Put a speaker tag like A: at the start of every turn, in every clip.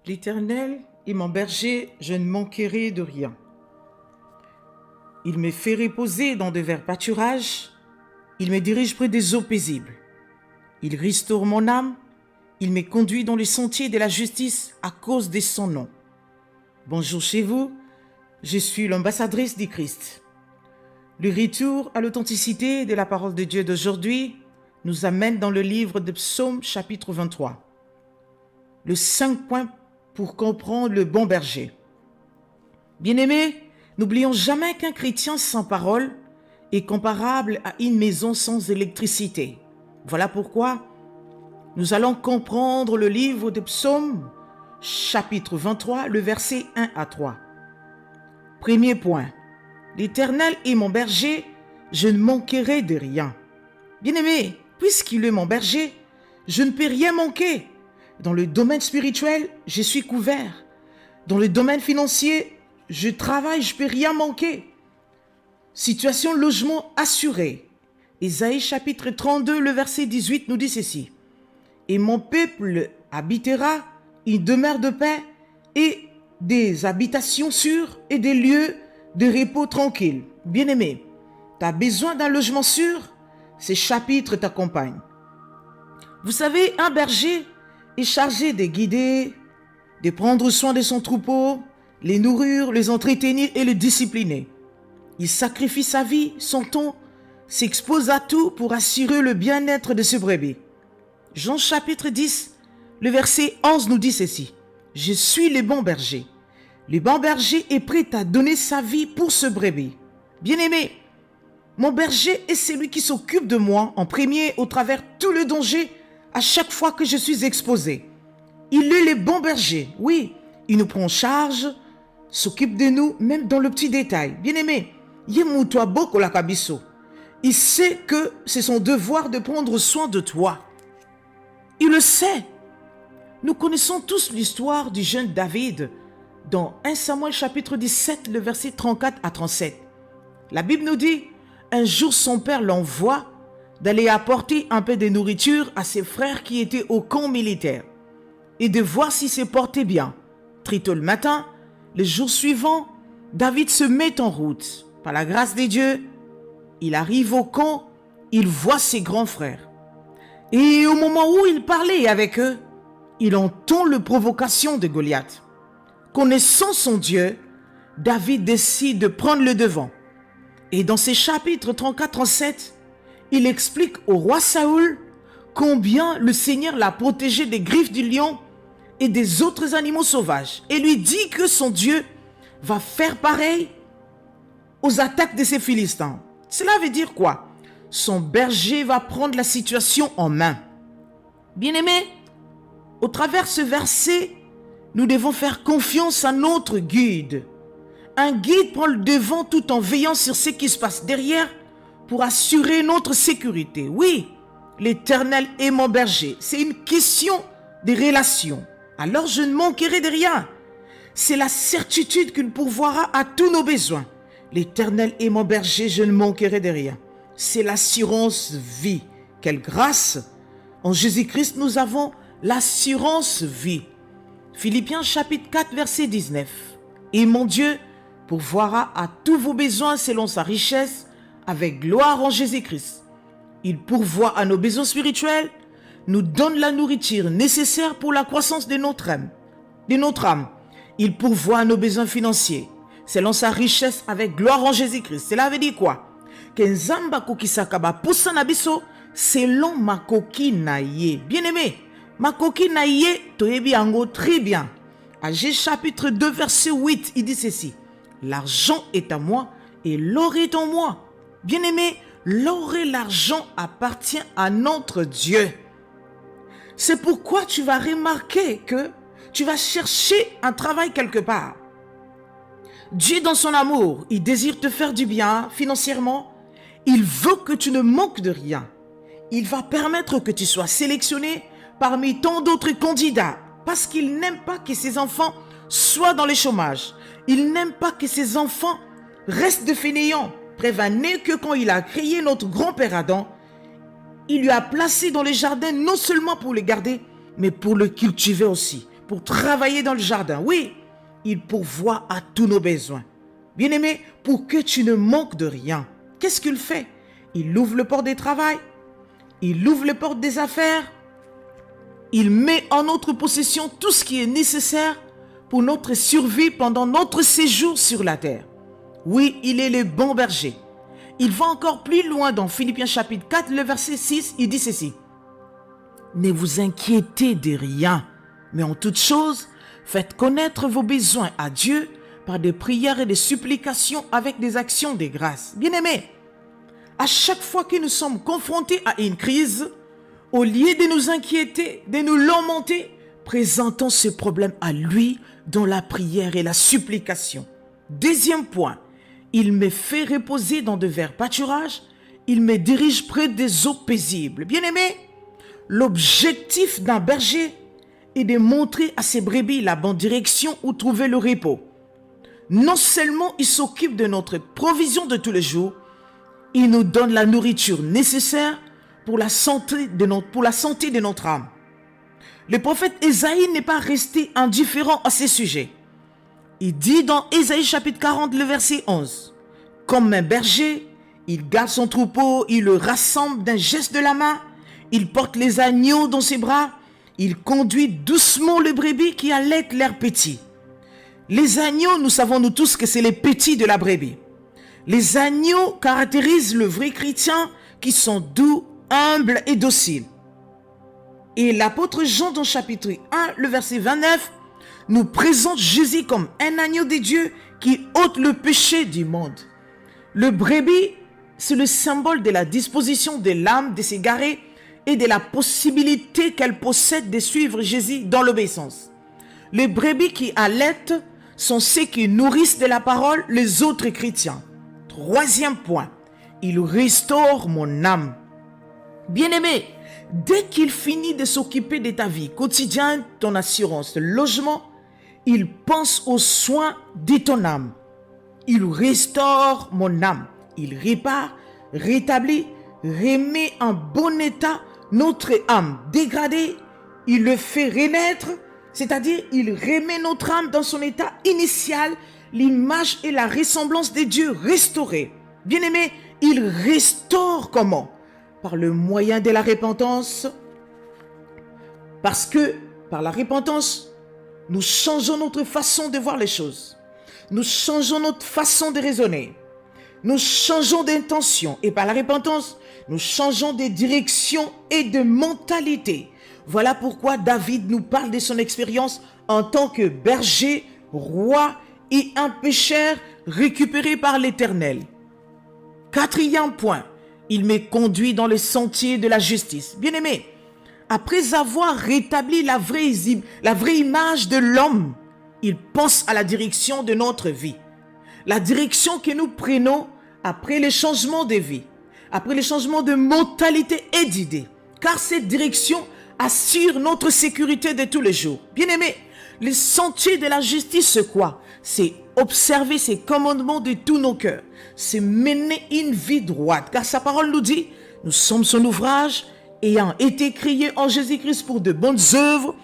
A: L'Éternel est mon berger, je ne manquerai de rien. Il me fait reposer dans de verts pâturages, il me dirige près des eaux paisibles. Il restaure mon âme, il me conduit dans les sentiers de la justice à cause de son nom. Bonjour chez vous, je suis l'ambassadrice du Christ. Le retour à l'authenticité de la parole de Dieu d'aujourd'hui nous amène dans le livre de Psaume chapitre 23. Le 5 points pour comprendre le bon berger. Bien-aimés, n'oublions jamais qu'un chrétien sans parole est comparable à une maison sans électricité. Voilà pourquoi nous allons comprendre le livre de Psaume chapitre 23, le verset 1 à 3. Premier point. L'Éternel est mon berger, je ne manquerai de rien. Bien-aimé, puisqu'il est mon berger, je ne peux rien manquer. Dans le domaine spirituel, je suis couvert. Dans le domaine financier, je travaille, je ne peux rien manquer. Situation logement assurée. Ésaïe chapitre 32, le verset 18 nous dit ceci. Et mon peuple habitera une demeure de paix et des habitations sûres et des lieux de repos tranquilles. Bien-aimé, tu as besoin d'un logement sûr? Ces chapitres t'accompagnent. Vous savez, un berger est chargé de guider, de prendre soin de son troupeau, les nourrir, les entretenir et les discipliner. Il sacrifie sa vie, son temps, s'expose à tout pour assurer le bien-être de ses brebis. Jean chapitre 10, le verset 11 nous dit ceci. Je suis le bon berger. Le bon berger est prêt à donner sa vie pour ce brebis. Bien-aimé, mon berger est celui qui s'occupe de moi en premier au travers tout le danger à chaque fois que je suis exposé. Il est le bon berger. Oui, il nous prend en charge, s'occupe de nous, même dans le petit détail. Bien-aimé, Yemoutoua Boko Lakabiso. Il sait que c'est son devoir de prendre soin de toi. Il le sait. Nous connaissons tous l'histoire du jeune David dans 1 Samuel chapitre 17, le verset 34 à 37. La Bible nous dit, un jour son père l'envoie d'aller apporter un peu de nourriture à ses frères qui étaient au camp militaire et de voir s'ils se portaient bien. Très tôt le matin, le jour suivant, David se met en route. Par la grâce de Dieu, il arrive au camp, il voit ses grands frères. Et au moment où il parlait avec eux, il entend la provocation de Goliath. Connaissant son Dieu, David décide de prendre le devant. Et dans ces chapitres 34-37, il explique au roi Saoul combien le Seigneur l'a protégé des griffes du lion et des autres animaux sauvages. Et lui dit que son Dieu va faire pareil aux attaques de ces Philistins. Cela veut dire quoi? Son berger va prendre la situation en main. Bien-aimés, au travers de ce verset, nous devons faire confiance à notre guide. Un guide prend le devant tout en veillant sur ce qui se passe derrière pour assurer notre sécurité. Oui, l'Éternel est mon berger. C'est une question de relation. Alors je ne manquerai de rien. C'est la certitude qu'il pourvoira à tous nos besoins. L'Éternel est mon berger, je ne manquerai de rien. C'est l'assurance vie. Quelle grâce! En Jésus-Christ, nous avons l'assurance vie. Philippiens chapitre 4, verset 19. Et mon Dieu pourvoira à tous vos besoins selon sa richesse avec gloire en Jésus-Christ. Il pourvoit à nos besoins spirituels, nous donne la nourriture nécessaire pour la croissance de notre âme. Il pourvoit à nos besoins financiers selon sa richesse avec gloire en Jésus-Christ. Cela veut dire quoi? Que Nzamba kokisakaba poussa na biso selon makoki na ye. Bien-aimé, makoki na ye toyebi yango très bien. Agé chapitre 2 verset 8, il dit ceci. L'argent est à moi et l'or est en moi. Bien-aimé, l'or et l'argent appartiennent à notre Dieu. C'est pourquoi tu vas remarquer que tu vas chercher un travail quelque part. Dieu, dans son amour, il désire te faire du bien financièrement. Il veut que tu ne manques de rien. Il va permettre que tu sois sélectionné parmi tant d'autres candidats parce qu'il n'aime pas que ses enfants soient dans le chômage. Il n'aime pas que ses enfants restent de fainéants. Prévenez que quand il a créé notre grand-père Adam, il lui a placé dans les jardins non seulement pour les garder, mais pour le cultiver aussi. pour travailler dans le jardin. Oui, il pourvoit à tous nos besoins. Bien-aimé, pour que tu ne manques de rien, qu'est-ce qu'il fait? Il ouvre le port des travail, il ouvre les portes des affaires, il met en notre possession tout ce qui est nécessaire pour notre survie pendant notre séjour sur la terre. Oui, il est le bon berger. Il va encore plus loin dans Philippiens chapitre 4, le verset 6, il dit ceci. Ne vous inquiétez de rien, mais en toute chose, faites connaître vos besoins à Dieu par des prières et des supplications avec des actions de grâce. Bien-aimés, à chaque fois que nous sommes confrontés à une crise, au lieu de nous inquiéter, de nous lamenter, présentons ce problème à lui dans la prière et la supplication. Deuxième point, il me fait reposer dans de verts pâturages, il me dirige près des eaux paisibles. Bien-aimés, l'objectif d'un berger est de montrer à ses brebis la bonne direction où trouver le repos. Non seulement il s'occupe de notre provision de tous les jours, il nous donne la nourriture nécessaire pour la santé de notre âme. Le prophète Ésaïe n'est pas resté indifférent à ces sujets. Il dit dans Ésaïe chapitre 40, le verset 11, « Comme un berger, il garde son troupeau, il le rassemble d'un geste de la main, il porte les agneaux dans ses bras, il conduit doucement les brebis qui allaitent leurs petits. » Les agneaux, nous savons nous tous que c'est les petits de la brebis. Les agneaux caractérisent le vrai chrétien qui sont doux, humbles et dociles. Et l'apôtre Jean dans chapitre 1, le verset 29, nous présente Jésus comme un agneau de Dieu qui ôte le péché du monde. Le brebis, c'est le symbole de la disposition de l'âme de s'égarer et de la possibilité qu'elle possède de suivre Jésus dans l'obéissance. Les brebis qui allaitent sont ceux qui nourrissent de la parole les autres chrétiens. Troisième point, il restaure mon âme. Bien-aimé, dès qu'il finit de s'occuper de ta vie quotidienne, ton assurance, ton logement, il pense aux soins de ton âme. Il restaure mon âme. Il répare, rétablit, remet en bon état notre âme dégradée. Il le fait renaître, c'est-à-dire il remet notre âme dans son état initial, l'image et la ressemblance de Dieu restaurée. Bien-aimé, il restaure comment? Par le moyen de la repentance. Parce que par la repentance, nous changeons notre façon de voir les choses. Nous changeons notre façon de raisonner. Nous changeons d'intention. Et par la repentance, nous changeons de direction et de mentalité. Voilà pourquoi David nous parle de son expérience en tant que berger, roi et un pécheur récupéré par l'Éternel. Quatrième point, il me conduit dans le sentier de la justice. Bien-aimé, après avoir rétabli la vraie image de l'homme, il pense à la direction de notre vie. La direction que nous prenons après les changements de vie, après les changements de mentalité et d'idées. Car cette direction assure notre sécurité de tous les jours. Bien-aimé, le sentier de la justice, c'est quoi? C'est observer ses commandements de tous nos cœurs. C'est mener une vie droite. Car sa parole nous dit, nous sommes son ouvrage, ayant été créés en Jésus-Christ pour de bonnes œuvres,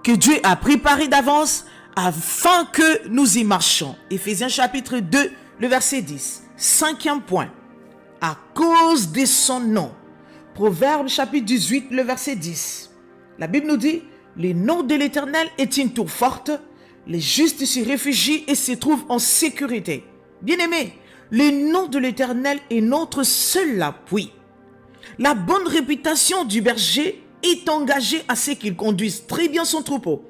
A: que Dieu a préparées d'avance afin que nous y marchions. Éphésiens chapitre 2, le verset 10. Cinquième point, à cause de son nom. Proverbe chapitre 18, le verset 10. La Bible nous dit, le nom de l'Éternel est une tour forte, les justes s'y réfugient et se trouvent en sécurité. Bien-aimés, le nom de l'Éternel est notre seul appui. La bonne réputation du berger est engagée à ce qu'il conduise très bien son troupeau,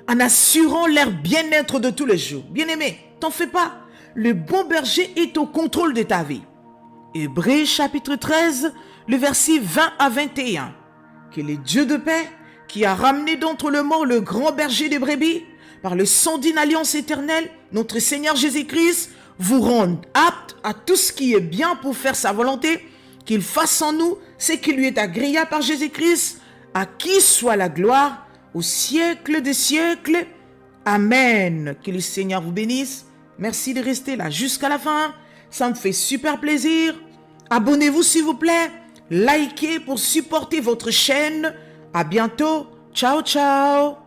A: en assurant leur bien-être de tous les jours. Bien-aimé, t'en fais pas, le bon berger est au contrôle de ta vie. Hébreux chapitre 13, le verset 20 à 21. Que le Dieu de paix, qui a ramené d'entre les morts le grand berger des brebis, par le sang d'une alliance éternelle, notre Seigneur Jésus-Christ, vous rende apte à tout ce qui est bien pour faire sa volonté, qu'il fasse en nous ce qui lui est agréable par Jésus-Christ, à qui soit la gloire au siècle des siècles. Amen. Que le Seigneur vous bénisse. Merci de rester là jusqu'à la fin. Ça me fait super plaisir. Abonnez-vous s'il vous plaît. Likez pour supporter votre chaîne. À bientôt Ciao, ciao!